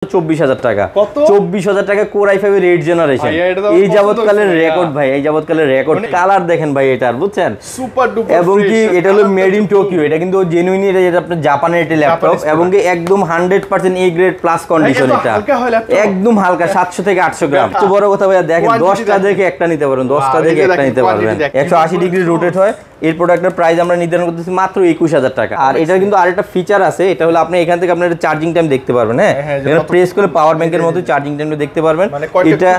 24,000 টাকা 24,000 টাকা core i5 এর 8 জেনারেশন এই যাবতকালের রেকর্ড ভাই এই যাবতকালের রেকর্ড কালার দেখেন ভাই এটার বুঝছেন সুপার ডুপার এবং কি এটা হলো মেড ইন টোকিও এটা কিন্তু জেনুইন এটা আপনার জাপানের একটা ল্যাপটপ এবং কি একদম 100% এ গ্রেড প্লাস কন্ডিশন এটা একদম হালকা 700 থেকে 800 গ্রাম তো বড় কথা ভাই দেখেন 10টা দেখে একটা নিতে পারবেন 10টা দেখে একটা নিতে পারবেন 180 ডিগ্রি রোটেট হয় এর প্রোডাক্টের প্রাইস আমরা নির্ধারণ করতেছি মাত্র 21,000 টাকা আর এটা কিন্তু আরেকটা ফিচার আছে এটা হলো আপনি এখান থেকে আপনার চার্জিং টাইম দেখতে পারবেন হ্যাঁ এটা প্রেস করে পাওয়ার ব্যাংকের মতো চার্জিং টাইমটা দেখতে পারবেন এটা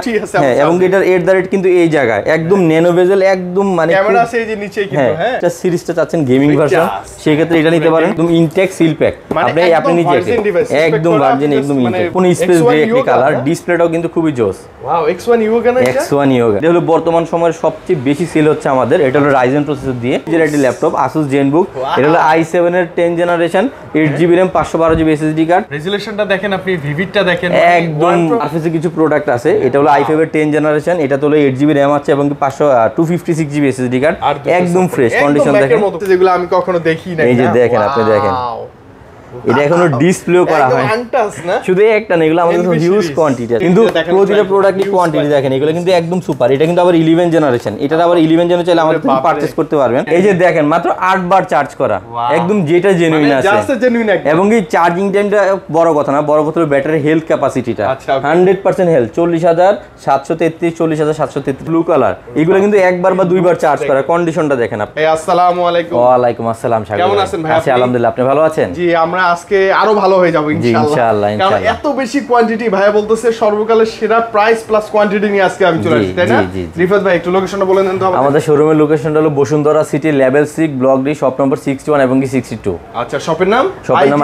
হ্যাঁ এবং এটার এর দারেট কিন্তু এই জায়গায় একদম ন্যানো বেজেল একদম মানে ক্যামেরা আছে এই যে নিচেই কিন্তু হ্যাঁ এটা সিরিজটা চাচ্ছেন গেমিং ভার্সন সেই ক্ষেত্রে এটা নিতে পারেন একদম ইনটেক সিল প্যাক আপনি নিজে একদম ভার্জিন একদম ইনটেক কোন স্পেস ব্রেক নি কালার ডিসপ্লেটাও কিন্তু খুবই জোস ওয়াও X1 Yoga না এটা X1 Yoga এটা হলো বর্তমান সময়ের সবচেয়ে বেশি সেল হচ্ছে আমাদের এটা হলো Ryzen প্রসেসর দিয়ে যেটা ল্যাপটপ Asus ZenBook এটা হলো i7 এর 10 generation 8GB RAM 512GB SSD card রেজোলিউশনটা দেখেন আপনি ভিভিডটা দেখেন একদম সারফেসে কিছু প্রোডাক্ট আছে এটা হলো i5 এর 10 জেনারেশন এটা তো হলো 8GB RAM আছে এবং 256GB SSD কার্ড একদম ফ্রেশ কন্ডিশন দেখেন যেগুলো আমি কখনো দেখি না এই যে দেখেন আপনি দেখেন এটা এখনো ডিসপ্লেও করা হয় শুধু একটা না এগুলো আমাদের হিউজ কোয়ান্টিটি কিন্তু প্রতিটা প্রোডাক্টই কোয়ান্টিটি দেখেন এগুলো কিন্তু একদম সুপার এটা কিন্তু আবার 11 জেনারেশন এটা আবার 11 জেনারেশন চাইলে আমাদের থেকে পারচেজ করতে পারবেন এই যে দেখেন মাত্র 8 বার চার্জ করা একদম যেটা জেনুইন আছে এবং এই চার্জিং টাইমটা বড় কথা না বড় কথা হলো ব্যাটারি হেলথ ক্যাপাসিটিটা 100% হেলথ 40,733 40,733 ব্লু কালার এগুলো কিন্তু একবার বা দুইবার চার্জ করা কন্ডিশনটা দেখেন আপনি আসসালামু আলাইকুম ওয়া আলাইকুম আসসালাম কেমন আছেন ভাই আছি আলহামদুলিল্লাহ আপনি ভালো আছেন জি আমরা আজকে আরো ভালো হয়ে যাব ইনশাআল্লাহ কারণ এত বেশি কোয়ান্টিটি ভাইয়া বলতেছে সর্বকালের সেরা প্রাইস প্লাস কোয়ান্টিটি নিয়ে আজকে আমি চলে আসছি তাই না রিফাত ভাই একটু লোকেশনটা বলে দেন তো আমাদের শোরুমের লোকেশনটা হলো Bashundhara city level 6 block D shop number 61 এবং 62 আচ্ছা শপের নাম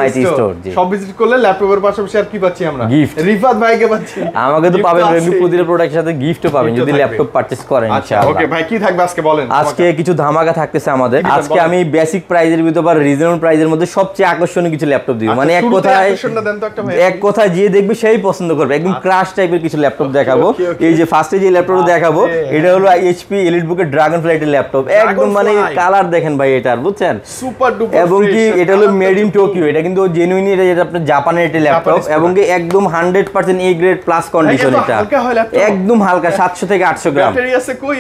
আইটি স্টোর জি সব ভিজিট করলে ল্যাপটপের পাশাপাশি আর কি পাচ্ছি আমরা গিফট রিফাত ভাইকে পাচ্ছি আমাকে তো পাবেন রেগুলার প্রতিটা প্রোডাক্টের সাথে গিফটও পাবেন যদি ল্যাপটপ পারচেজ করেন ইনশাআল্লাহ ওকে ভাই কি থাকবে আজকে বলেন আজকে কিছু ধামাকা থাকতেছে আমাদের আজকে আমি বেসিক প্রাইজের ভিতর বা রিজনেবল প্রাইজের মধ্যে সবচেয়ে আকর্ষণীয় কিছু ল্যাপটপ দিব মানে এক কথায় যে দেখবে সেই পছন্দ করবে একদম ক্রাশ টাইপের কিছু ল্যাপটপ দেখাবো এই যে ফার্স্টে যে ল্যাপটপ দেখাবো এটা হলো এইচপি এলিটবুক এর ড্রাগন ফ্লাইটের ল্যাপটপ একদম মানে কালার দেখেন ভাই এটার বুঝছেন সুপার ডুপার এবং কি এটা হলো মেড ইন টোকিও এটা কিন্তু জেনুইন এটা আপনার জাপানের একটা ল্যাপটপ এবং কি একদম 100% এ গ্রেড প্লাস কন্ডিশন এটা একদম হালকা 700 থেকে 800 গ্রাম ব্যাটারি আছে কই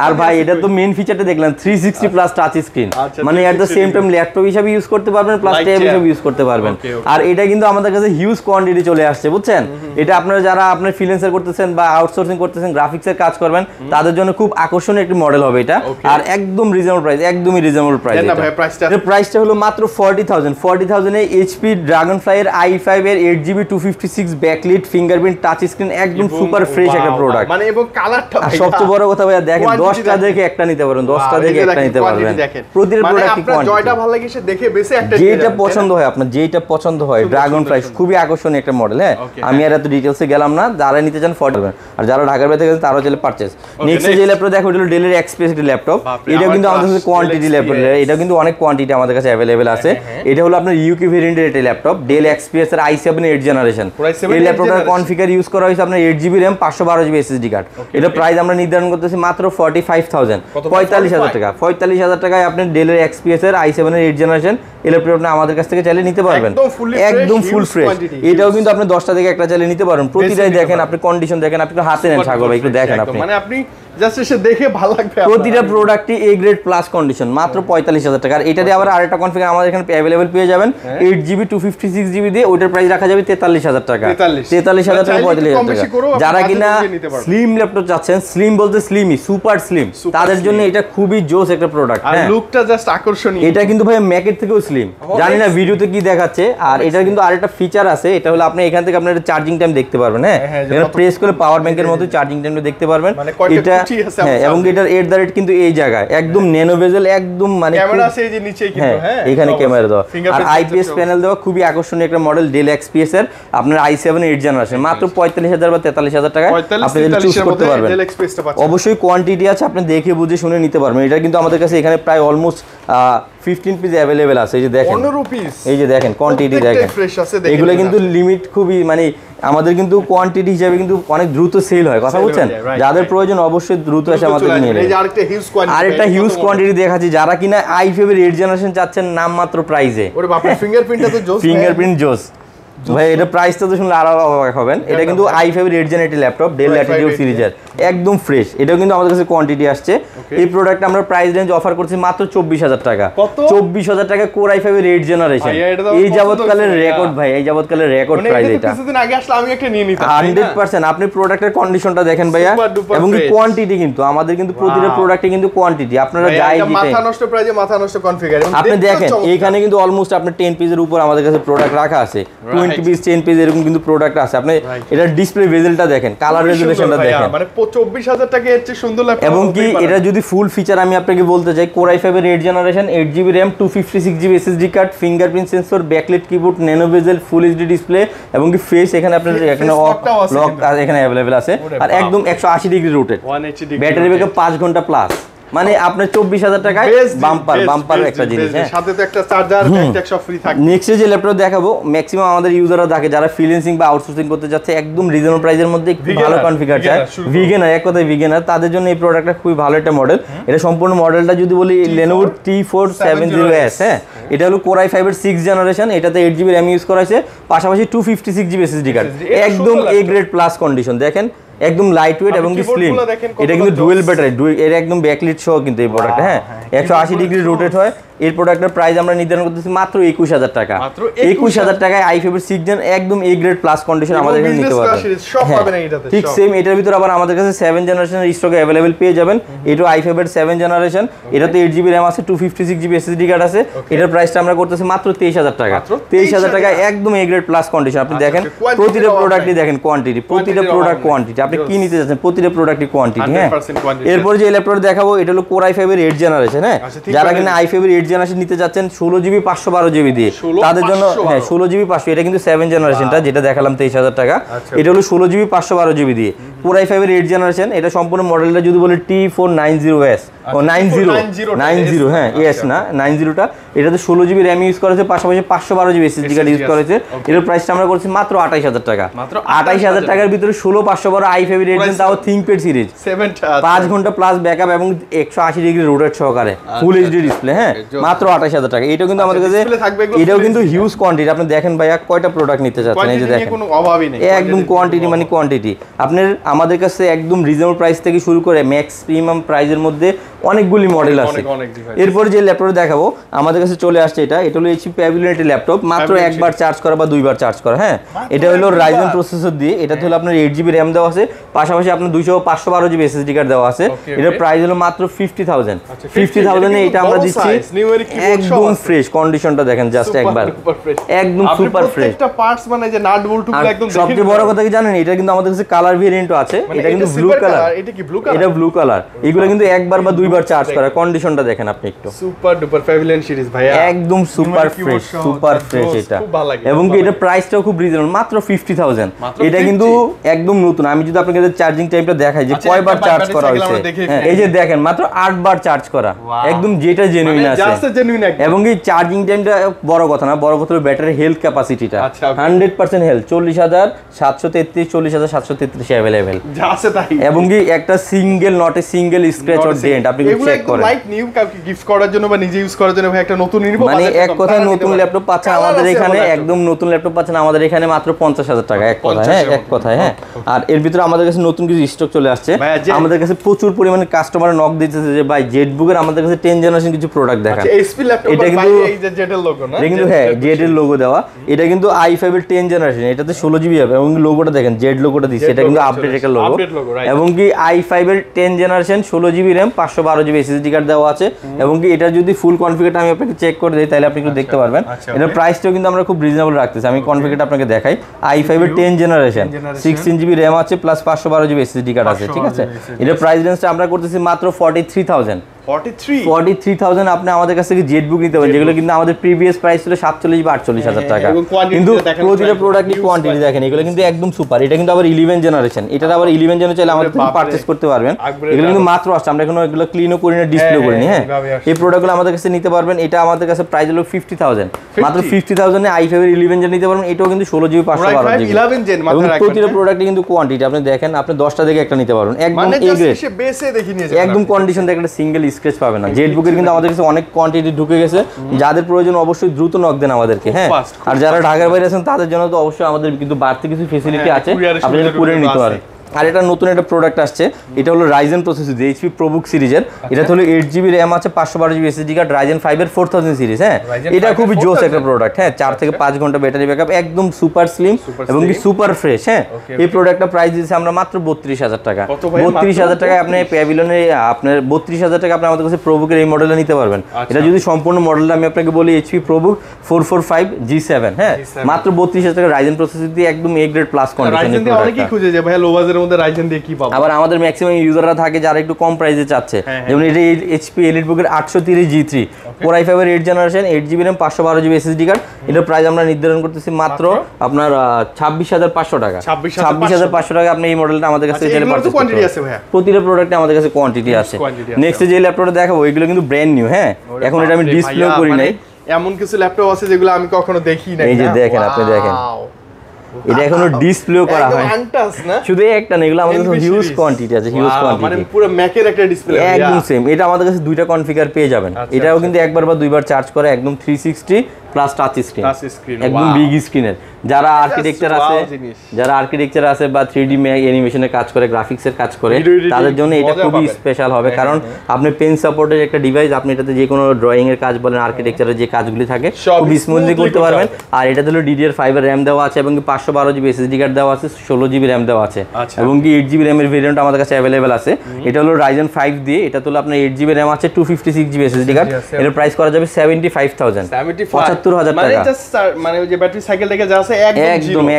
আর ভাই এটা তো মেইন ফিচারটা দেখলাম 360 প্লাস টাচ স্ক্রিন মানে at the same time laptop হিসেবে ইউজ করতে পারবেন প্লাস ট্যাব হিসেবে ইউজ করতে পারবেন আর এটা কিন্তু আমাদের কাছে হিউজ কোয়ান্টিটি চলে আসছে বুঝছেন এটা আপনারা যারা আপনার ফ্রিল্যান্সার করতেছেন বা আউটসোর্সিং করতেছেন গ্রাফিক্সের কাজ করবেন তাদের জন্য খুব আকর্ষণীয় একটি মডেল হবে এটা আর একদম রিজনেবল প্রাইস একদমই রিজনেবল প্রাইস না ভাই প্রাইসটা হলো মাত্র 40,000 এ এইচপি ড্রাগনফ্লাই এর i5 এর 8GB 256 backlit fingerprint touch screen একদম সুপার ফ্রেশ একটা প্রোডাক্ট মানে এবং কালারটা ভাই সবচেয়ে বড় কথা ভাই দেখেন 10টা দেখে একটা নিতে পারবেন 10টা দেখে একটা নিতে পারবেন প্রতিটা প্রোডাক্টই কোয়ান্টিটি জয়টা ভালো লাগে সে দেখে বেশি একটা যেটা পছন্দ হয় আপনার যেটা পছন্দ হয় ড্রাগনফ্লাই খুবই আকর্ষণীয় একটা মডেল হ্যাঁ আমি আর এত ডিটেইলসে গেলাম না যারা নিতে চান ফটো করবেন আর যারা ঢাকার বাইরে থেকে তারাও চলে পারচেজ নেক্সট যে ল্যাপটপ দেখো এটা হলো ডেলের এক্সপ্রেস ল্যাপটপ এটা কিন্তু আমাদের কাছে কোয়ান্টিটি ল্যাপটপ এটা কিন্তু অনেক কোয়ান্টিটি আমাদের কাছে अवेलेबल আছে এটা হলো আপনার ইউকে ভেরিয়েন্টের একটা ল্যাপটপ ডেল এক্সপিএস এর i7 8 জেনারেশন এই ল্যাপটপটার কনফিগার ইউজ করা হয়েছে আপনার 8GB RAM 512GB SSD card এটা প্রাইস আমরা নির্ধারণ করতেছি মাত্র 45,000 45,000 টাকা 45,000 টাকায় আপনি ডেলের এক্সপিএস এর i7 এর 8 জেনারেশন এই ল্যাপটপটা আমাদের কাছ থেকে চাইলে নিতে পারবেন একদম ফুল ফ্রেশ এটাও কিন্তু আপনি 10টা থেকে একটা চাইলে নিতে পারবেন প্রতিটাই দেখেন আপনি কন্ডিশন দেখেন আপনি হাতে নেন সাগর ভাই একটু দেখেন আপনি মানে আপনি জাস্ট এসে দেখে ভালো লাগবে প্রতিটা প্রোডাক্টই এ গ্রেড প্লাস কন্ডিশন মাত্র 45,000 টাকা আর এটাতে আবার আরেকটা কনফিগার আমাদের এখানে अवेलेबल পেয়ে যাবেন 8GB 256GB দিয়ে ওটার প্রাইস রাখা যাবে 43,000 টাকা 43,000 টাকা 45,000 টাকা যারা কিনা স্লিম ল্যাপটপ চাচ্ছেন স্লিম বলতে স্লিমই সুপার স্লিম তাদের জন্য এটা খুবই জোস একটা প্রোডাক্ট আর লুকটা জাস্ট আকর্ষণীয় এটা কিন্তু ভাই ম্যাকের থেকেও স্লিম জানি না ভিডিওতে কি দেখাচ্ছে আর এটা কিন্তু আরেকটা ফিচার আছে এটা হলো আপনি এখান থেকে আপনার চার্জিং টাইম দেখতে পারবেন হ্যাঁ এটা প্রেস করে পাওয়ার ব্যাংকের মতো চার্জিং টাইমটা দেখতে পারবেন এটা হ্যাঁ এবং এটার এর দারেট কিন্তু এই জায়গায় একদম ন্যানো বেজেল একদম মানে ক্যামেরা আছে এই যে নিচেই কিন্তু হ্যাঁ এখানে ক্যামেরা দাও আর আইপিএস প্যানেল দেওয়া খুবই আকর্ষণীয় একটা মডেল ডেল এক্সপিএস এর আপনার i7 8 জেনারেশন মাত্র 45,000 বা 43,000 টাকায় আপনি চুজ করতে পারবেন অবশ্যই কোয়ান্টিটি আছে আপনি দেখে বুঝে শুনে নিতে পারবেন এটা কিন্তু আমাদের কাছে এখানে প্রায় অলমোস্ট 15 পিস अवेलेबल আছে এই যে দেখেন 15 পিস এই যে দেখেন কোয়ান্টিটি দেখেন এগুলো কিন্তু লিমিট খুবই মানে আমাদের কিন্তু কোয়ান্টিটি হিসাবে কিন্তু অনেক দ্রুত সেল হয় কথা বলছেন যাদের প্রয়োজন অবশ্যই দ্রুত এসে আমাদের নিয়ে নেবেন আরেকটা হিউজ কোয়ান্টিটি দেখাচ্ছি যারা কিনা i5 এর 8 জেনারেশন চাচ্ছেন নাম মাত্র প্রাইজে ওরে বাপ রে ফিঙ্গারপ্রিন্টটা তো জোস ফিঙ্গারপ্রিন্ট জোস ভাই এটা প্রাইসটা তো শুনলে আরো অবাক হবেন। এটা কিন্তু i5 এর 8 জেনারেটর ল্যাপটপ ডেল ল্যাটিটিউড সিরিজের, একদম ফ্রেশ। এটাও কিন্তু আমাদের কাছে কোয়ান্টিটি আসছে। এই প্রোডাক্ট আমরা প্রাইস রেঞ্জ অফার করছি মাত্র 24000 টাকা। 24000 টাকা কোর i5 এর 8 জেনারেশন, এই যাবতকালের রেকর্ড ভাই, এই যাবতকালের রেকর্ড প্রাইস এটা। কিছুদিন আগে আসলে আমি একটা নিয়ে নিতাম 100%। আপনি প্রোডাক্টের কন্ডিশনটা দেখেন ভাইয়া, এবং কি কোয়ান্টিটি কিন্তু আমাদের কিন্তু প্রতিটা প্রোডাক্টে কিন্তু কোয়ান্টিটি আপনারা যাই দিতে মাথা নষ্ট প্রাইজে মাথা নষ্ট কনফিগার। আপনি দেখেন এইখানে কিন্তু অলমোস্ট আপনার 10 পিসের উপর আমাদের কাছে প্রোডাক্ট রাখা আছে, 20 পিস 10 পিস এরকম কিন্তু প্রোডাক্ট আছে। আপনি এটা ডিসপ্লে বেজেলটা দেখেন, কালার রেজোলিউশনটা দেখেন, মানে 24000 টাকা এর চেয়ে সুন্দর ল্যাপটপ। এবং কি এটা যদি ফুল ফিচার আমি আপনাকে বলতে চাই, কোর i5 এর 8 generation, 8GB RAM, 256GB SSD card, fingerprint sensor, backlight keyboard, nano বেজেল, ফুল এইচডি ডিসপ্লে, এবং কি ফেস এখানে আপনার এখানে লক এখানে अवेलेबल আছে, আর একদম 180 ডিগ্রি রোটেট, ব্যাটারি ব্যাকআপ 5 ঘন্টা প্লাস। মানে আপনার 24000 টাকায় বাম্পার একটা জিনিস। হ্যাঁ, সাথে তো একটা চার্জার একটা সব ফ্রি থাকে। নেক্সট যে ল্যাপটপ দেখাবো, ম্যাক্সিমাম আমাদের ইউজাররা থাকে যারা ফ্রিল্যান্সিং বা আউটসোর্সিং করতে যাচ্ছে, একদম রিজনেবল প্রাইসের মধ্যে একটু ভালো কনফিগার চায়, ভিগানার, এক কথায় ভিগানার, তাদের জন্য এই প্রোডাক্টটা খুবই ভালো একটা মডেল। এটা সম্পূর্ণ মডেলটা যদি বলি Lenovo T470S। হ্যাঁ, এটা হলো কোর i5 এর 6 জেনারেশন, এটাতে 8GB RAM ইউজ করা হয়েছে, পাশাপাশি 256GB SSD কার্ড, একদম এ গ্রেড প্লাস কন্ডিশন। দেখেন একদম লাইট ওয়েট এবং কি স্লিম। এটা কিন্তু ডুয়েল ব্যাটারি, এর একদম ব্যাকলিট সহ কিন্তু এই প্রোডাক্ট। হ্যাঁ, 180 ডিগ্রি রোটেট হয়। এই প্রোডাক্টের প্রাইস আমরা নির্ধারণ করতেছি মাত্র 21000 টাকা। 21000 টাকায় i5 এর 6 জেন একদম এ গ্রেড প্লাস কন্ডিশন আমাদের এখানে নিতে পারবেন। ঠিক সেম এটার ভিতর আবার আমাদের কাছে 7 জেনারেশনের স্টকে अवेलेबल পেয়ে যাবেন। এটাও i5 এর 7 জেনারেশন, এটাতে 8GB RAM আছে, 256GB SSD কার্ড আছে। এটার প্রাইসটা আমরা করতেছি মাত্র 23000 টাকা। 23000 টাকায় একদম এ গ্রেড প্লাস কন্ডিশন। আপনি দেখেন প্রতিটা প্রোডাক্টই দেখেন কোয়ান্টিটি, প্রতিটা প্রোডাক্ট কোয়ান্টিটি, আপনি কি নিতে যাচ্ছেন প্রতিটা প্রোডাক্টই কোয়ান্টিটি। হ্যাঁ, এরপর যে ল্যাপটপ দেখাবো এটা হলো কোর i5 এর 8 জেনারেশন। হ্যাঁ, যারা কিনা i5 এর 8 জেনারেশন নিতে যাচ্ছেন 16GB 512GB দিয়ে, তাদের জন্য হ্যাঁ 16GB 500, এটা কিন্তু 7 জেনারেশনটা যেটা দেখালাম 23000 টাকা। এটা হলো 16GB 512GB দিয়ে কোর i5 এর 8 জেনারেশন। এটা সম্পূর্ণ মডেলটা যদি বলি T490S ও 90 হ্যাঁ এস না 90টা, এটাতে 16GB RAM ইউজ করেছে, পাশাপাশি 512GB SSD কার্ড ইউজ করেছে। এর প্রাইসটা আমরা করছি মাত্র 28000 টাকা। 28000 টাকার ভিতরে 16 512 i5 এর 8 জেন, তাও ThinkPad সিরিজ, 5 ঘন্টা প্লাস ব্যাকআপ এবং 180 ডিগ্রি রোটেট সহকারে ফুল এইচডি ডিসপ্লে। হ্যাঁ, মাত্র 28000 টাকা। এটাও কিন্তু আমাদের কাছে, এটাও কিন্তু হিউজ কোয়ান্টিটি। আপনি দেখেন ভাইয়া কয়টা প্রোডাক্ট নিতে চাচ্ছেন, এই যে দেখেন কোনো অভাবই নেই, একদম কোয়ান্টিটি মানে কোয়ান্টিটি। আপনার আমাদের কাছে একদম রিজনেবল প্রাইস থেকে শুরু করে ম্যাক্স প্রিমিয়াম প্রাইসের মধ্যে অনেকগুলি মডেল আছে। এরপর যে ল্যাপটপ দেখাবো আমাদের কাছে চলে আসছে, এটা হলো HP প্যাভিলিয়ন এর ল্যাপটপ, মাত্র একবার চার্জ করা বা দুইবার চার্জ করা। হ্যাঁ, এটা হলো রাইজেন প্রসেসর দিয়ে, এটাতে হলো আপনার 8GB RAM দেওয়া আছে, পাশাপাশি আপনার 512GB SSD কার্ড দেওয়া আছে। এটার প্রাইস হলো মাত্র 50000। 50000 এ এটা আমরা দিচ্ছি একদম ফ্রেশ কন্ডিশনটা দেখেন, জাস্ট একবার একদম সুপার ফ্রেশ। প্রত্যেকটা পার্টস মানে যে নাট বোল্ট গুলো একদম দেখেন। সবচেয়ে বড় কথা কি জানেন, এটা কিন্তু আমাদের কাছে কালার ভেরিয়েন্টও আছে। এটা কিন্তু ব্লু কালার, এটা কি ব্লু কালার? এটা ব্লু কালার। এগুলো কিন্তু একবার বা দুইবার চার্জ করা, কন্ডিশনটা দেখেন আপনি একটু। সুপার ডুপার প্যাভিলিয়ন সিরিজ ভাইয়া, একদম সুপার ফ্রেশ, সুপার ফ্রেশ এটা। এবং কি এটা প্রাইসটাও খুব রিজনেবল, মাত্র 50000। এটা কিন্তু একদম নতুন। আমি যদি আপনাকে চার্জিং টাইমটা দেখাই যে কয়বার চার্জ করা হয়েছে, এই যে দেখেন মাত্র 8 বার চার্জ করা, একদম যেটা জেনুইন আছে। এবং কি চার্জিং টাইমটা বড় কথা না, বড় কথা হলো ব্যাটারি হেলথ ক্যাপাসিটিটা 100% হেলথ। 40733 40733 अवेलेबल আছে তাই। এবং কি একটা single not a single scratch or dent আপনি চেক করেন। লাইট নিউ কাউকে গিফট করার জন্য বা নিজে ইউজ করার জন্য ভাই একটা নতুন নিব, মানে এক কথায় নতুন ল্যাপটপ পাচ্ছেন আমাদের এখানে, একদম নতুন ল্যাপটপ পাচ্ছেন আমাদের এখানে মাত্র 50000 টাকা। এক কথায় হ্যাঁ, এক কথায় হ্যাঁ। আর এর ভিতরে আমাদের কাছে নতুন কিছু স্টক চলে আসছে। আমাদের কাছে প্রচুর পরিমাণে কাস্টমার নক দিতেছে যে ভাই জেটবুকের আমাদের কাছে 10 জেনারেশন কিছু প্রোডাক্ট দেখান। এইচপি ল্যাপটপ এটা কিন্তু এই যে জেটের লোগো না, এটা কিন্তু হ্যাঁ জেটের লোগো দেওয়া। এটা কিন্তু i5 এর 10 জেনারেশন, এটাতে 16GB হবে এবং লোগোটা দেখেন জেড লোগোটা দিচ্ছে, এটা কিন্তু আপডেট একটা লোগো। এবং কি i5 এর 10 generation 16GB RAM 512GB SSD card দেওয়া আছে। এবং কি এটা যদি ফুল কনফিগারটা আমি আপনাকে চেক করে দেই তাহলে আপনি একটু দেখতে পারবেন। এটার প্রাইসটাও কিন্তু আমরা খুব রিজনেবল রাখতেছি। আমি কনফিগারটা আপনাকে দেখাই। i5 এর 10 জেনারেশন 16GB RAM আছে প্লাস 512GB SSD কার্ড আছে, ঠিক আছে। এটার প্রাইস রেঞ্জটা আমরা করতেছি মাত্র 43000। 43000 আপনি আমাদের কাছ থেকে জেটবুক নিতে পারেন, যেগুলো কিন্তু আমাদের প্রিভিয়াস প্রাইস ছিল 47 বা 48000 টাকা। কিন্তু প্রতিটা প্রোডাক্টই কোয়ান্টিটি দেখেন, এগুলো কিন্তু একদম সুপার। এটা কিন্তু আবার 11 জেনারেশন, এটা আবার 11 জেনারেশন চাইলে আমাদের থেকে পারচেজ করতে পারবেন। এগুলো কিন্তু মাত্র আসছে, আমরা এখনো এগুলো ক্লিনও করি না, ডিসপ্লে করি না। হ্যাঁ, এই প্রোডাক্টগুলো আমাদের কাছে নিতে পারবেন। এটা আমাদের কাছে প্রাইস হলো 50000, মাত্র 50000 এ i5 এর 11 জেন নিতে পারবেন। এটাও কিন্তু 16GB 512GB 11 জেন। এবং প্রতিটা প্রোডাক্টে কিন্তু কোয়ান্টিটি আপনি দেখেন, আপনি 10টা থেকে একটা নিতে পারবেন, একদম এ গ্রেড, বেসে দেখি নিয়ে যাবেন, একদম কন্ডিশন দেখেন, একটা সিঙ্গেল স্ক্র্যাচ পাবে না। জেট বুকের কিন্তু আমাদের কাছে অনেক কোয়ান্টিটি ঢুকে গেছে, যাদের প্রয়োজন অবশ্যই দ্রুত নক দেন আমাদেরকে। হ্যাঁ, আর যারা ঢাকার বাইরে আছেন তাদের জন্য তো অবশ্যই আমাদের কিন্তু বাড়তি কিছু ফেসিলিটি আছে, আপনি কুরিয়ার নিতে পারেন। আর এটা নতুন একটা প্রোডাক্ট আসছে, এটা হলো রাইজেন প্রসেসর এইচপি প্রোবুক সিরিজের। এটা হলো 8GB র্যাম আছে, 512GB এসএসডি কার্ড, রাইজেন 5 এর 4000 সিরিজ। হ্যাঁ, এটা খুবই জোস একটা প্রোডাক্ট। হ্যাঁ, 4 থেকে 5 ঘন্টা ব্যাটারি ব্যাকআপ, একদম সুপার স্লিম এবং কি সুপার ফ্রেশ। হ্যাঁ, এই প্রোডাক্টটা প্রাইস দিয়েছি আমরা মাত্র 32000 টাকা। 32000 টাকায় আপনি প্যাভিলিয়নে আপনার 32000 টাকা আপনি আমাদের কাছে প্রোবুকের এই মডেলটা নিতে পারবেন। এটা যদি সম্পূর্ণ মডেলটা আমি আপনাকে বলি, এইচপি প্রোবুক 445G7। হ্যাঁ, মাত্র 32000 টাকা রাইজেন প্রসেসর দিয়ে একদম এ গ্রেড প্লাস কন্ডিশনের প্রোডাক্ট। অনেকেই খুঁজে যে ভাই লো বাজেটের মধ্যে রাইজেন দিয়ে কি পাবো। আবার আমাদের ম্যাক্সিমাম ইউজাররা থাকে যারা একটু কম প্রাইসে চাচ্ছে, যেমন এটা এইচপি এলিটবুকের 830G3 Core i5 এর 8th generation, 8GB RAM, 512GB SSD card. এটার প্রাইস আমরা নির্ধারণ করতেছি মাত্র আপনার 26500 টাকা। 26500 টাকা আপনি এই মডেলটা আমাদের কাছে চাইলে পারচেজ করতে পারেন। প্রতিটা প্রোডাক্টে আমাদের কাছে কোয়ান্টিটি আছে। নেক্সট যে ল্যাপটপটা দেখাবো এগুলো কিন্তু ব্র্যান্ড নিউ। হ্যাঁ, এখন এটা আমি ডিসপ্লে করি নাই, এমন কিছু ল্যাপটপ আছে যেগুলো আমি কখনো দেখি নাই। এই যে দেখেন, আপনি দেখেন এটা এখনো ডিসপ্লে করা হয় না, শুধু একটা না, এগুলো আমাদের কাছে হিউজ কোয়ান্টিটি আছে, হিউজ কোয়ান্টিটি, মানে পুরো ম্যাকের একটা ডিসপ্লে একদম সেম। এটা আমাদের কাছে দুইটা কনফিগার পেয়ে যাবেন। এটাও কিন্তু একবার বা দুইবার চার্জ করে, একদম 360 প্লাস টাচ স্ক্রিন, একদম বিগ স্ক্রিনের। যারা আর্কিটেকচার আছে বা 3D অ্যানিমেশনের কাজ করে, গ্রাফিক্সের কাজ করে, তাদের জন্য এটা খুবই স্পেশাল হবে। কারণ আপনি পেন সাপোর্টের একটা ডিভাইস, আপনি এটাতে যে কোনো ড্রয়িং এর কাজ বলেন, আর্কিটেকচারের যে কাজগুলি থাকে খুব স্মুথলি করতে পারবেন। আর এটাতে হলো DDR5 এর RAM দেওয়া আছে এবং 512GB এসএসডি কার্ড দেওয়া আছে, 16GB RAM দেওয়া আছে এবং 8GB RAM এর ভেরিয়েন্ট আমাদের কাছে अवेलेबल আছে। এটা হলো Ryzen 5 দিয়ে, এটা হলো আপনার 8GB RAM আছে, 256GB এসএসডি কার্ড। এর প্রাইস করা যাবে 75000, 75000 টাকা। মানে ওই যে ব্যাটারি সাইকেল থেকে যা আছে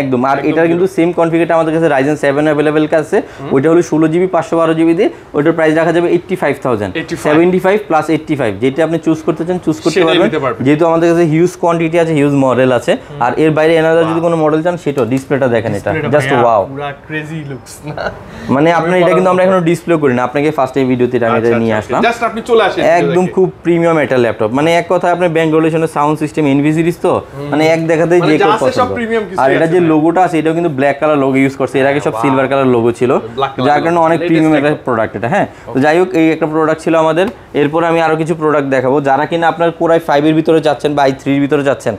একদম। আর এটার কিন্তু সেম কনফিগারটা আমাদের কাছে Ryzen 7 अवेलेबल আছে। ওইটা হলো 16GB 512GB দিয়ে, ওইটার প্রাইস রাখা যাবে 85000, 75 প্লাস 85, যেটা আপনি চুজ করতে চান চুজ করতে পারবেন। যেহেতু আমাদের কাছে হিউজ কোয়ান্টিটি আছে, হিউজ মডেল আছে। আর এর বাইরে এনাদার যদি কোনো মডেল চান সেটাও, ডিসপ্লেটা দেখেন, এটা জাস্ট ওয়াও, পুরো ক্রেজি লুকস না। মানে আপনার এটা কিন্তু আমরা এখনো ডিসপ্লে করি না, আপনাকে ফার্স্ট এই ভিডিওতে আমি এটা নিয়ে আসলাম, জাস্ট আপনি চলে আসেন। একদম খুব প্রিমিয়াম একটা ল্যাপটপ, মানে এক কথা আপনি ব্যাঙ্গলোরেশনের সাউন্ড সিস্টেম এনভি সিরিজ তো, মানে এক দেখাতেই যে কেউ পছন্দ। আর এটা যে লোগোটা আছে এটাও কিন্তু ব্ল্যাক কালার লোগো ইউজ করছে, এর আগে সব সিলভার কালার লোগো ছিল, যার কারণে অনেক প্রিমিয়াম একটা প্রোডাক্ট এটা। হ্যাঁ, তো যাই হোক, এই একটা প্রোডাক্ট ছিল আমাদের। এরপর আমি আরো কিছু প্রোডাক্ট দেখাবো, যারা কিনা আপনার Core i5 এর ভিতরে যাচ্ছেন বা i3 এর ভিতরে যাচ্ছেন।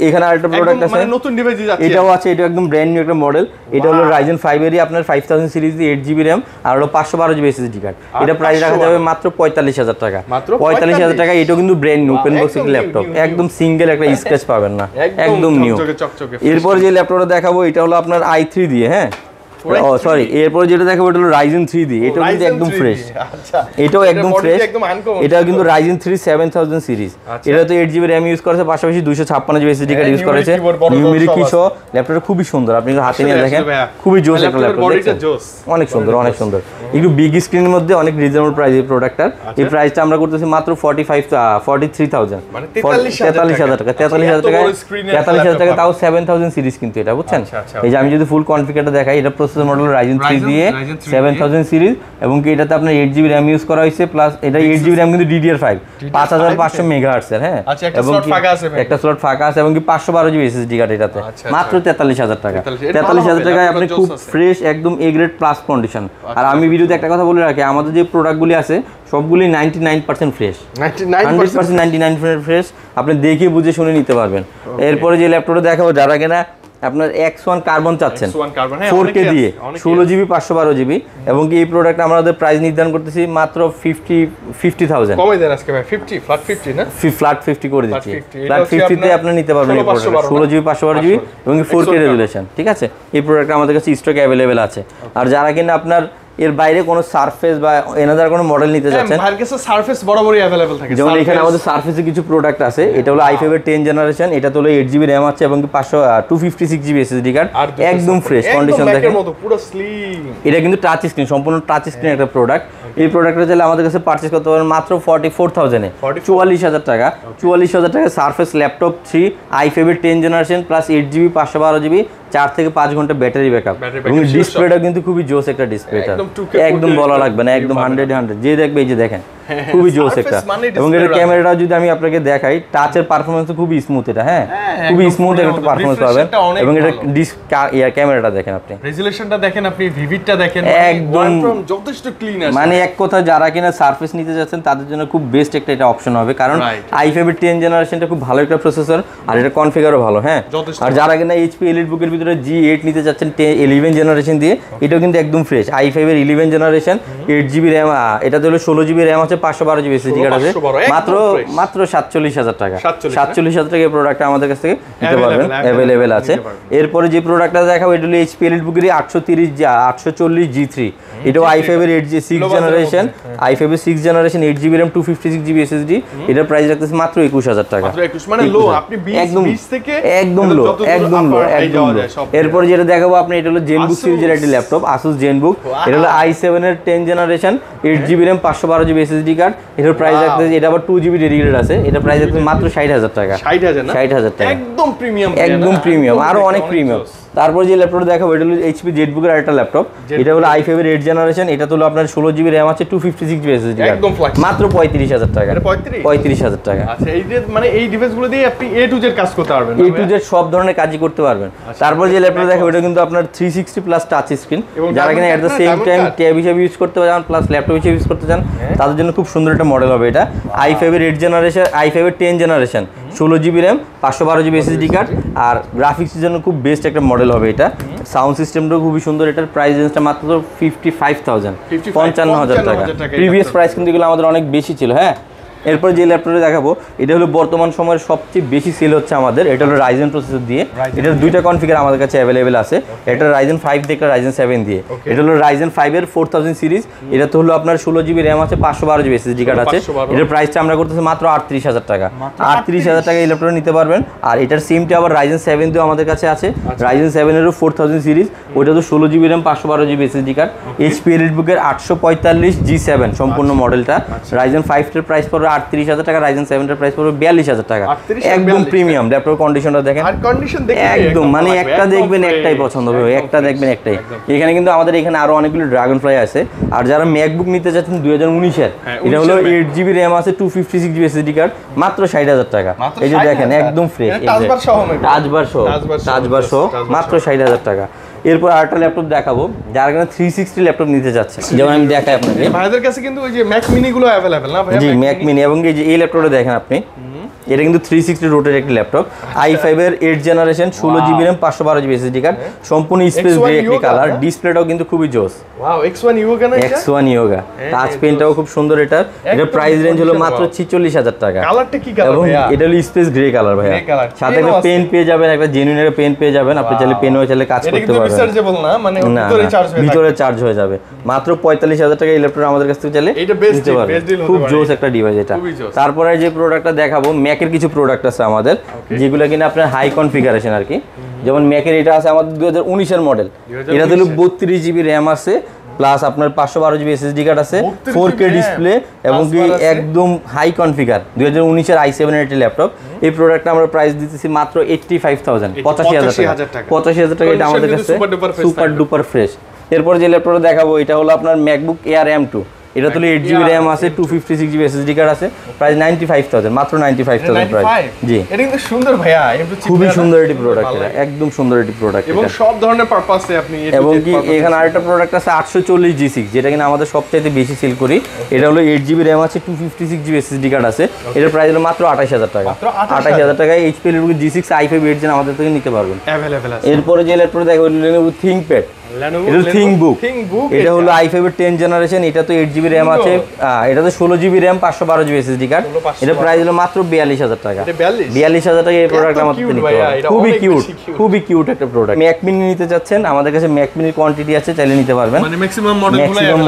এখানে আরেকটা প্রোডাক্ট আছে, নতুন ডিভাইস যাচ্ছে, এটাও আছে, এটা একদম ব্র্যান্ড নিউ একটা মডেল। এটা হলো Ryzen 5 এরই আপনার 5000 সিরিজ দিয়ে 8GB RAM আর হলো 512GB এসএসডি কার্ড। এটা প্রাইস রাখা যাবে মাত্র 45000 টাকা। 45000 টাকা। এটাও কিন্তু brand new open box laptop, একদম সিঙ্গেল একটা স্ক্র্যাচ পাবেন না, একদম নিউ। এরপর যে ল্যাপটপটা দেখাবো এটা হলো আপনার i3 দিয়ে। হ্যাঁ, সরি, এরপর যেটা দেখাবো এটা হলো Ryzen 3 দিয়ে, এটাও কিন্তু একদম ফ্রেশ। এটাও একদম ফ্রেশ, এটাও কিন্তু Ryzen 3 7000 সিরিজ। এটা তো 8GB RAM ইউজ করেছে, পাশাপাশি 256GB এসএসডি কার্ড ইউজ করেছে, নিউমেরিক কি সহ। ল্যাপটপটা খুবই সুন্দর, আপনি হাতে নিয়ে দেখেন, খুবই জোস একটা ল্যাপটপ, অনেক সুন্দর, অনেক সুন্দর। একটু বিগ স্ক্রিনের মধ্যে অনেক রিজনেবল প্রাইস এই প্রোডাক্টটার। এই প্রাইসটা আমরা করতেছি মাত্র 43000, মানে 43000 টাকা। 43000 টাকা, তাও 7000 সিরিজ কিন্তু এটা, বুঝছেন? এই যে আমি যদি ফুল কনফিগারটা দেখাই, এটা প্রসেসর মডেল Ryzen 3 দিয়ে 7000 সিরিজ এবং কি এটাতে আপনার 8GB RAM ইউজ করা হয়েছে, প্লাস এটা 8GB RAM কিন্তু DDR5 5500 মেগাহার্টজ এর। হ্যাঁ, এবং একটা স্লট ফাঁকা আছে এবং কি 512GB এসএসডি কার্ড এটাতে, মাত্র 43000 টাকা। 43000 টাকায় আপনি খুব ফ্রেশ একদম এ গ্রেড প্লাস কন্ডিশন। আর আমি ভিডিওতে একটা কথা বলে রাখি, আমাদের যে প্রোডাক্টগুলি আছে সবগুলি 99% ফ্রেশ, 100% ফ্রেশ, আপনি দেখে বুঝে শুনে নিতে পারবেন। এরপরে যে ল্যাপটপটা দেখাবো, যারা কিনা আপনার X1 কার্বন চাচ্ছেন 4K দিয়ে 16GB 512GB এবং কি এই প্রোডাক্ট আমাদের প্রাইস নির্ধারণ করতেছি মাত্র 50000। কমাই দেন আজকে ভাই, 50 ফ্ল্যাট 50 না, ফ্ল্যাট 50 করে দিচ্ছি। ফ্ল্যাট 50 তে আপনি নিতে পারবেন এই প্রোডাক্ট, 16GB 512GB এবং 4K রেজোলিউশন। ঠিক আছে, এই প্রোডাক্ট আমাদের কাছে স্টকে अवेलेबल আছে। আর যারা কিনা আপনার এর বাইরে কোনো সারফেস বা এনাদার কোনো মডেল নিতে যাচ্ছেন, ভাইয়ের কাছে সারফেস বরাবরই अवेलेबल থাকে। যেমন এখানে আমাদের সারফেসে কিছু প্রোডাক্ট আছে, এটা হলো i5 এর 10th জেনারেশন, এটা হলো 8GB RAM আছে এবং 256GB এসএসডি কার্ড, একদম ফ্রেশ কন্ডিশন দেখেন, পুরো স্লিম। এটা কিন্তু টাচ স্ক্রিন, সম্পূর্ণ টাচ স্ক্রিন একটা প্রোডাক্ট। এই প্রোডাক্টটা চাইলে আমাদের কাছে পারচেজ করতে পারেন মাত্র 44000 এ, 44000 টাকা। 44000 টাকা সারফেস ল্যাপটপ 3 i5 এর 10th generation plus 8GB 512GB, 4 থেকে 5 ঘন্টা ব্যাটারি ব্যাকআপ এবং ডিসপ্লেটা কিন্তু খুবই জোস একটা ডিসপ্লেটা, একদম বলা লাগবে না, একদম 100 যে দেখবে এই যে দেখেন খুবই জোস একটা। এবং এর ক্যামেরাটা যদি আমি আপনাকে দেখাই, টাচের পারফরম্যান্স খুবই স্মুথ এটা, হ্যাঁ খুবই স্মুথ একটা পারফরম্যান্স পাবেন। এবং এটা ক্যামেরাটা দেখেন আপনি, রেজোলিউশনটা দেখেন আপনি, ভিভিডটা দেখেন, একদম যথেষ্ট ক্লিন আছে। মানে এক কথা যারা কিনা সারফেস নিতে যাচ্ছেন তাদের জন্য খুব বেস্ট একটা এটা অপশন হবে, কারণ i5 এর 10 জেনারেশনটা খুব ভালো একটা প্রসেসর আর এটা কনফিগারও ভালো, হ্যাঁ। আর যারা কিনা HP EliteBook এর ভিতরে G8 নিতে যাচ্ছেন 11 জেনারেশন দিয়ে, এটাও কিন্তু একদম ফ্রেশ। i5 এর 11 জেনারেশন 8GB RAM, এটা হলো 16GB RAM আছে, 512GB SSD কার্ড আছে, মাত্র 47,000 টাকা। 47,000 টাকা এই প্রোডাক্টটা আমাদের কাছ থেকে নিতে পারবেন, अवेलेबल আছে। এরপরে যে প্রোডাক্টটা দেখাবো এটা হলো HP EliteBook এর 840 G3, এটাও i5 এর 6 জেনারেশন, i5 এর 6 generation 8GB RAM 256GB SSD, এটার প্রাইস রাখতেছে মাত্র 21,000 টাকা। মাত্র 21, মানে লো, আপনি 20 থেকে একদম লো। এরপর যেটা দেখাবো আপনি, এটা হলো ZenBook সিরিজের একটা ল্যাপটপ, Asus ZenBook, এটা হলো i7 এর 10 generation 8GB RAM 512GB SSD card, এটার প্রাইস রাখতেছে, এটা আবার 2GB ডেডিকেটেড আছে, এটা প্রাইস রাখতেছে মাত্র 60,000 টাকা। 60,000 টাকা, একদম প্রিমিয়াম, একদম প্রিমিয়াম, আরো অনেক প্রিমিয়াম। তারপর যে ল্যাপটপটা দেখাবো এটা হলো HP ZBook এর আরেকটা ল্যাপটপ, এটা হলো i5 এর 8 জেনারেশন, এটা হলো আপনার 16GB RAM আছে, 256GB SSD কার্ড, মাত্র 35,000 টাকা। 35,000 টাকা। আচ্ছা, এই যে মানে এই ডিভাইসগুলো দিয়ে আপনি A to Z কাজ করতে পারবেন, A to Z সব ধরনের কাজই করতে পারবেন। তারপর যে ল্যাপটপটা দেখাবো এটা কিন্তু আপনার 360 প্লাস টাচ স্ক্রিন, যারা কিনা at the same time tab হিসেবে ইউজ করতে চান প্লাস ল্যাপটপ হিসেবে ইউজ করতে চান তাদের জন্য খুব সুন্দর একটা মডেল হবে এটা। i5 এর 8 জেনারেশন, i5 এর 10 generation 16GB RAM 512GB SSD card, আর গ্রাফিক্সের জন্য খুব বেস্ট একটা মডেল হবে এটা। সাউন্ড সিস্টেমটাও খুবই সুন্দর, এটার প্রাইস রেঞ্জটা মাত্র 55,000, 55,000 টাকা। প্রিভিয়াস প্রাইস কিন্তু এগুলো আমাদের অনেক বেশি ছিল, হ্যাঁ। এরপর যে ল্যাপটপটা দেখাবো এটা হলো বর্তমান সময়ের সবচেয়ে বেশি সেল হচ্ছে আমাদের, এটা হলো Ryzen প্রসেসর দিয়ে, এটার দুইটা কনফিগার আমাদের কাছে অ্যাভেলেবেল আছে, এটা Ryzen 5 দিয়ে, একটা Ryzen 7 দিয়ে। এটা হলো Ryzen 5 এর 4000 সিরিজ, এটা তো হলো আপনার 16GB RAM আছে, 512GB SSD কার্ড আছে, এটার প্রাইসটা আমরা করতেছি মাত্র 38,000 টাকা। 38,000 টাকা এই ল্যাপটপটা নিতে পারবেন। আর এটার সেমটা আবার Ryzen 7 দিয়েও আমাদের কাছে আছে, Ryzen 7 এরও 4000 সিরিজ, ওইটা তো 16GB RAM 512GB SSD card, HP EliteBook এর 845 G7 সম্পূর্ণ মডেলটা, Ryzen 5 এর প্রাইস পড়বে 38,000 টাকা, Ryzen 7 এর প্রাইস পড়বে 42,000 টাকা। একদম প্রিমিয়াম ল্যাপটপ, কন্ডিশনটা দেখেন, আর কন্ডিশন দেখেন একদম, মানে একটা দেখবেন একটাই পছন্দ হবে, একটা দেখবেন একটাই। এখানে কিন্তু আমাদের এখানে আরো অনেকগুলো ড্রাগনফ্লাই আছে। আর যারা ম্যাকবুক নিতে চাচ্ছেন 2019 এর, এটা হলো 8GB RAM আছে, 256GB SSD কার্ড, মাত্র 60,000 টাকা। এই যে দেখেন একদম ফ্রেশ, টাচবার সহ মাত্র 60,000 টাকা। এরপর আরেকটা ল্যাপটপ দেখাবো যারা কিনা 360 ল্যাপটপ নিতে যাচ্ছে, যেমন আমি দেখাই আপনাকে। ভাইদের কাছে কিন্তু ওই যে ম্যাক মিনি গুলো अवेलेबल না ভাই? জি, ম্যাক মিনি। এবং এই যে এই ল্যাপটপটা দেখেন আপনি, এটা কিন্তু 360 রোটের একটা ল্যাপটপ, i5 এর 8 generation 16GB RAM 512GB SSD card, সম্পূর্ণ স্পেস গ্রে একটি কালার, ডিসপ্লেটাও কিন্তু খুবই জোস। ওয়াও, X1 Yoga না এটা? X1 Yoga, টাচ পেনটাও খুব সুন্দর এটার। এটার প্রাইস রেঞ্জ হলো মাত্র 46,000 টাকা। কালারটা কি কালার ভাইয়া? এটা হলো স্পেস গ্রে কালার ভাইয়া, সাথে একটা পেন পেয়ে যাবেন, একটা জেনুইন এর পেন পেয়ে যাবেন, আপনি চাইলে পেনও চাইলে কাজ করতে পারবেন। এটা কিন্তু রিচার্জেবল না, মানে ভিতরে চার্জ হয়ে যাবে। মাত্র 45,000 টাকা এই ল্যাপটপ আমাদের কাছ থেকে চাইলে নিতে পারবেন। খুব জোস একটা ডিভাইস এটা। তারপরে যে প্রোডাক্টটা দেখাবো, ম্যাকের কিছু প্রোডাক্ট আছে আমাদের, যেগুলো কিনা আপনার হাই কনফিগারেশন আর কি। যেমন ম্যাকের এটা আছে আমাদের 2019 এর মডেল, এটা হলো 32GB RAM আছে, প্লাস আপনার 512GB SSD কার্ড আছে, 4K ডিসপ্লে, এবং কি একদম হাই কনফিগার 2019 এর i7 এর একটা ল্যাপটপ। এই প্রোডাক্টটা আমরা প্রাইস দিতেছি মাত্র 85,000, 85,000 টাকা। 85,000 টাকা এটা আমাদের কাছে সুপার ডুপার ফ্রেশ। এরপর যে ল্যাপটপটা দেখাবো এটা হলো আপনার ম্যাকবুক এয়ার M2, এটা তো 8GB RAM আছে, 256GB SSD কার্ড আছে, প্রাইস 95,000, মাত্র 95,000 প্রাইস। জি, এটা কিন্তু সুন্দর ভাইয়া, খুবই সুন্দর একটি প্রোডাক্ট, এটা একদম সুন্দর একটি প্রোডাক্ট, এবং সব ধরনের পারপাসে আপনি। এবং কি এখানে আরেকটা প্রোডাক্ট আছে 840 G6, যেটা কিনা আমাদের সবচাইতে বেশি সেল করি। এটা হলো 8GB RAM আছে, 256GB SSD কার্ড আছে, এটার প্রাইস হলো মাত্র 28,000 টাকা। 28,000 টাকায় HP EliteBook G6 i5 8 gen আমাদের থেকে নিতে পারবেন, अवेलेबल আছে। এরপরে যে ল্যাপটপ দেখো Lenovo ThinkPad, এটা ThinkBook, এটা হলো i5 এর 10 জেনারেশন, এটা তো 8GB RAM আছে, এটা তো 16GB RAM 512GB SSD card, এটা প্রাইস হলো মাত্র 42,000 টাকা। 42,000 টাকা এই প্রোডাক্ট আমাদের থেকে নিতে পারবেন। খুবই কিউট, খুবই কিউট একটা প্রোডাক্ট। ম্যাক মিনি নিতে চাচ্ছেন, আমাদের কাছে ম্যাক মিনির কোয়ান্টিটি আছে, চাইলে নিতে পারবেন। মানে ম্যাক্সিমাম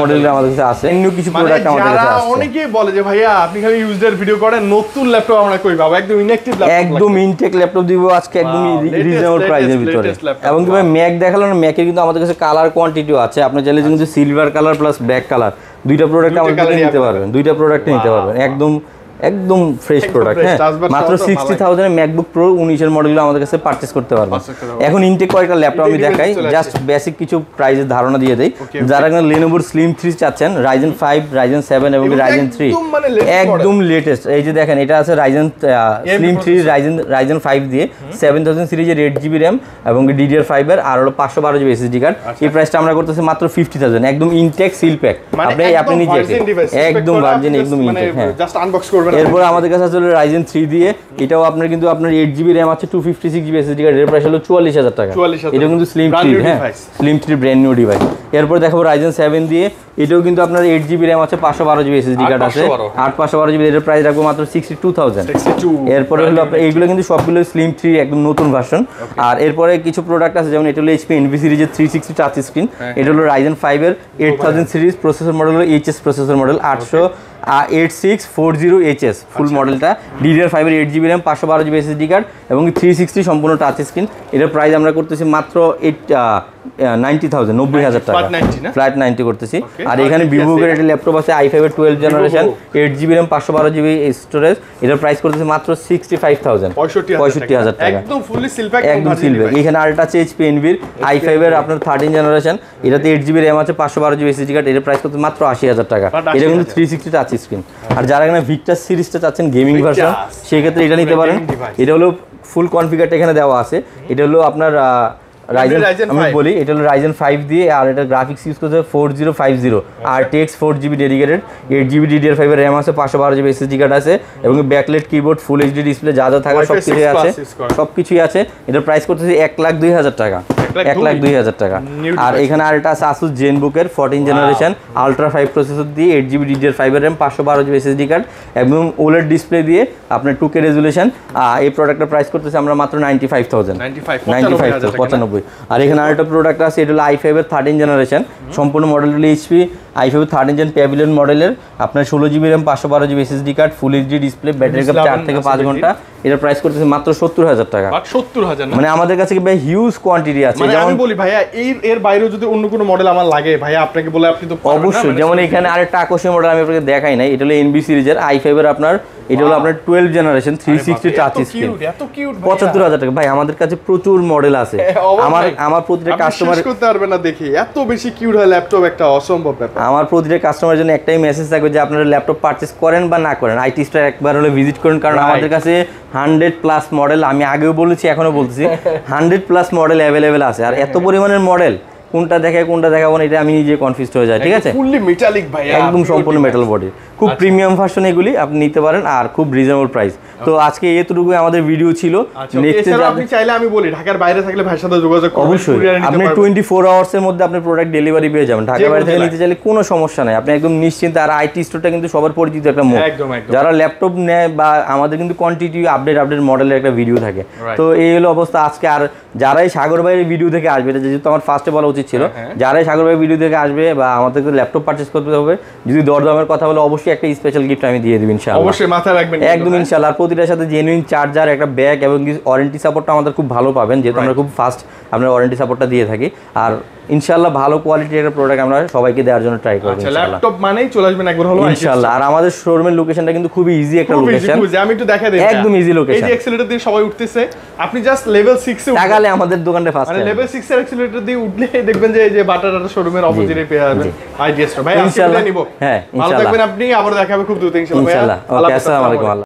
মডেলগুলো আমাদের কাছে আছে, নিউ কিছু প্রোডাক্ট আমাদের কাছে আছে। অনেকেই বলে যে ভাইয়া আপনি খালি ইউজার ভিডিও করেন, নতুন ল্যাপটপ আমরা কই পাবো? একদম ইনঅ্যাকটিভ ল্যাপটপ, একদম ইনটেক ল্যাপটপ দিব আজকে, একদম রিজনেবল প্রাইসের ভিতরে। এবং কি ভাই ম্যাক দেখালো না, ম্যাকের কিন্তু আমাদের কাছে কালার কোয়ান্টিটিও আছে, আপনি চাইলে কিন্তু silver colour plus black colour দুইটা প্রোডাক্ট আমাদের কাছে নিতে পারবেন, দুইটা প্রোডাক্ট নিতে পারবেন। একদম একদম ফ্রেশ প্রোডাক্ট। হ্যাঁ, মাত্র 60,000 এ ম্যাকবুক প্রো 19 এর মডেলগুলো আমাদের কাছে পারচেজ করতে পারবেন। এখন ইনটেক কয়েকটা ল্যাপটপ আমি দেখাই, জাস্ট বেসিক কিছু প্রাইসের ধারণা দিয়ে দেই। যারা Lenovo Slim 3 চাচ্ছেন, Ryzen 5, Ryzen 7 এবং Ryzen 3 একদম লেটেস্ট। এই যে দেখেন, এটা আছে Ryzen Slim 3 Ryzen 5 দিয়ে 7000 সিরিজের 8GB RAM এবং DDR5 এর আর হলো 512GB SSD কার্ড। এই প্রাইসটা আমরা করতেছি মাত্র 50,000, একদম ইনটেক সিল প্যাক। আপনি নিজে একদম ভার্জিন, একদম ইনটেক। হ্যাঁ, জাস্ট আনবক্স করবেন। এরপর আমাদের কাছে আছে Ryzen 3 দিয়ে, এটাও আপনার কিন্তু আপনার 8GB RAM আছে, 256GB SSD কার্ড। এর প্রাইস হলো 44,000 টাকা। এটা কিন্তু Slim 3, হ্যাঁ Slim 3 ব্র্যান্ড নিউ ডিভাইস। এরপর দেখাবো Ryzen 7 দিয়ে, এটাও কিন্তু আপনার 8GB RAM আছে, 512GB SSD কার্ড আছে, 8/512GB। এর প্রাইস রাখবো মাত্র 62,000। এরপরে হলো আপনার এইগুলো কিন্তু সবগুলো Slim 3 একদম নতুন ভার্সন। আর এরপরে কিছু প্রোডাক্ট আছে, যেমন এটা হলো HP Envy সিরিজের 360 টাচ স্ক্রিন। এটা হলো Ryzen 5 এর 8000 সিরিজ, প্রসেসর মডেল হলো HS প্রসেসর মডেল 8640HS ফুল মডেলটা। DDR5 এর 8GB RAM, 512GB SSD card এবং 360 সম্পূর্ণ টাচ স্ক্রিন। এটার প্রাইস আমরা করতেছি মাত্র 90,000, 90,000 টাকা, ফ্ল্যাট 90 করতেছি। আর এখানে ভিভো এর একটা ল্যাপটপ আছে i5 এর 12 generation, 8GB RAM, 512GB storage. এটার প্রাইস করতেছি মাত্র 65,000, 65,000 টাকা, একদম ফুললি সিল প্যাক, একদম সিল প্যাক। এখানে আরেকটা আছে HP Envy i5 এর আপনার 13 জেনারেশন, এটাতে 8GB RAM আছে, 512GB SSD কার্ড। এটার প্রাইস করতেছি মাত্র 80,000 টাকা। এটা কিন্তু 360 টাচ স্ক্রিন। আর যারা এখানে ভিক্টাস সিরিজটা চাচ্ছেন গেমিং ভার্সন, সেই ক্ষেত্রে এটা নিতে পারেন। এটা হলো ফুল কনফিগারটা এখানে দেওয়া আছে। এটা হলো আপনার Ryzen, আমি বলি এটা হলো Ryzen 5 দিয়ে, আর এটা গ্রাফিক্স ইউজ করতে 4050 RTX 4GB dedicated, 8GB DDR5 এর RAM আছে, 512GB SSD কার্ড আছে এবং ব্যাকলাইট কিবোর্ড, ফুল HD ডিসপ্লে, যা যা থাকা সবকিছুই আছে, সবকিছুই আছে। এটার প্রাইস করতেছি 1,02,000 টাকা, 1,02,000 টাকা। আর এখানে আরেকটা আছে Asus ZenBook এর 14 জেনারেশন Ultra 5 প্রসেসর দিয়ে, 8GB DDR5 এর RAM, 512GB SSD কার্ড এবং OLED ডিসপ্লে দিয়ে আপনার 2K রেজুলেশন। এই প্রোডাক্টের প্রাইস করতেছি আমরা মাত্র 95,000, 95,095। আর এখানে আরেকটা প্রোডাক্ট আছে, এটা হলো i5 এর 13 জেনারেশন, সম্পূর্ণ মডেল হলো HP i5 এর 13 জেন প্যাভিলিয়ন মডেলের, আপনার 16GB RAM, 512GB SSD card, full HD display, battery backup 4 থেকে 5 ঘন্টা। এটার প্রাইস করতেছে মাত্র 70,000 টাকা। 70,000, মানে আমাদের কাছে কি ভাই হিউজ কোয়ান্টিটি আছে। মানে আমি বলি ভাইয়া, এর বাইরেও যদি অন্য কোনো মডেল আমার লাগে ভাইয়া, আপনাকে বলে আপনি তো অবশ্যই। যেমন এখানে আরেকটা আকর্ষণীয় মডেল আমি আপনাকে দেখাই নাই, এটা হলো NB সিরিজের i5 এর আপনার, এটা হলো আপনার 12 জেনারেশন 360 টাচ স্ক্রিন, 75,000 টাকা। ভাই আমাদের কাছে প্রচুর মডেল আছে। আমার প্রতিটা কাস্টমার করতে পারবে না দেখি, এত বেশি কিউট হয় ল্যাপটপ, একটা অসম্ভব ব্যাপার। আমার প্রতিটা কাস্টমারের জন্য একটাই মেসেজ থাকবে যে আপনারা ল্যাপটপ পারচেজ করেন বা না করেন, আইটি স্টার একবার হলে ভিজিট করেন। কারণ আমাদের কাছে 100+ মডেল, আমি আগেও বলেছি এখনো বলতেছি, 100+ মডেল অ্যাভেলেবেল আছে। আর এত পরিমাণের মডেল কোনটা দেখে কোনটা দেখাবো না, এটা আমি নিজে কনফিউজড হয়ে যাই। ঠিক আছে, ফুললি মেটালিক ভাই, একদম সম্পূর্ণ মেটাল বডি, খুব প্রিমিয়াম ভার্সন এগুলি আপনি নিতে পারেন আর খুব রিজনেবল প্রাইস। তো আজকে এতটুকুই আমাদের ভিডিও ছিল। নেক্সট আপনি চাইলে আমি বলি ঢাকার বাইরে থাকলে ভাইয়ের সাথে যোগাযোগ করুন, অবশ্যই আপনি 24 আওয়ার্স এর মধ্যে আপনি প্রোডাক্ট ডেলিভারি পেয়ে যাবেন। ঢাকার বাইরে থেকে নিতে চাইলে কোনো সমস্যা নাই, আপনি একদম নিশ্চিন্তে। আর আইটি স্টোরটা কিন্তু সবার পরিচিত একটা মুখ, যারা ল্যাপটপ নেয় বা আমাদের কিন্তু কোয়ান্টিটি আপডেট মডেলের একটা ভিডিও থাকে। তো এই হলো অবস্থা আজকে। আর যারাই সাগর ভাইয়ের ভিডিও থেকে আসবে, এটা যেহেতু আমার ফার্স্টে বলা উচিত ছিল, যারাই সাগর ভাইয়ের ভিডিও থেকে আসবে বা আমাদের ল্যাপটপ পারচেজ করতে হবে, যদি দরদামের কথা বলে অবশ্যই একটা স্পেশাল গিফট আমি দিয়ে দেব ইনশাআল্লাহ। অবশ্যই মাথায় রাখবেন একদম ইনশাআল্লাহ। আর প্রতিটার সাথে জেনুইন চার্জার, একটা ব্যাগ এবং ওয়ারেন্টি সাপোর্টটা আমাদের খুব ভালো পাবেন, যেহেতু আমরা খুব ফাস্ট আপনার ওয়ারেন্টি সাপোর্টটা দিয়ে থাকি। আর ইনশাআল্লাহ ভালো কোয়ালিটির একটা প্রোডাক্ট আমরা সবাইকে দেওয়ার জন্য ট্রাই করব ইনশাআল্লাহ। ল্যাপটপ মানেই চলে আসবেন একবার হলো ইনশাআল্লাহ। আর আমাদের শোরুমের লোকেশনটা কিন্তু খুবই ইজি একটা লোকেশন, আমি একটু দেখাই দেই, একদম ইজি লোকেশন। এই যে এক্সেলেটর দিয়ে সবাই উঠতেছে, আপনি জাস্ট লেভেল 6 এ তাকালে আমাদের দোকানটা ফার্স্ট, মানে লেভেল 6 এর এক্সেলেটর দিয়ে উঠলে দেখবেন যে এই যে বাটার শোরুমের অপোজিটে পেয়ে যাবেন আইডিএস। ভাই ইনশাআল্লাহ নিব। হ্যাঁ ভালো থাকবেন আপনি, আবার দেখা হবে খুব দ্রুত ইনশাআল্লাহ। ইনশাআল্লাহ। ওকে, আসসালামু আলাইকুম।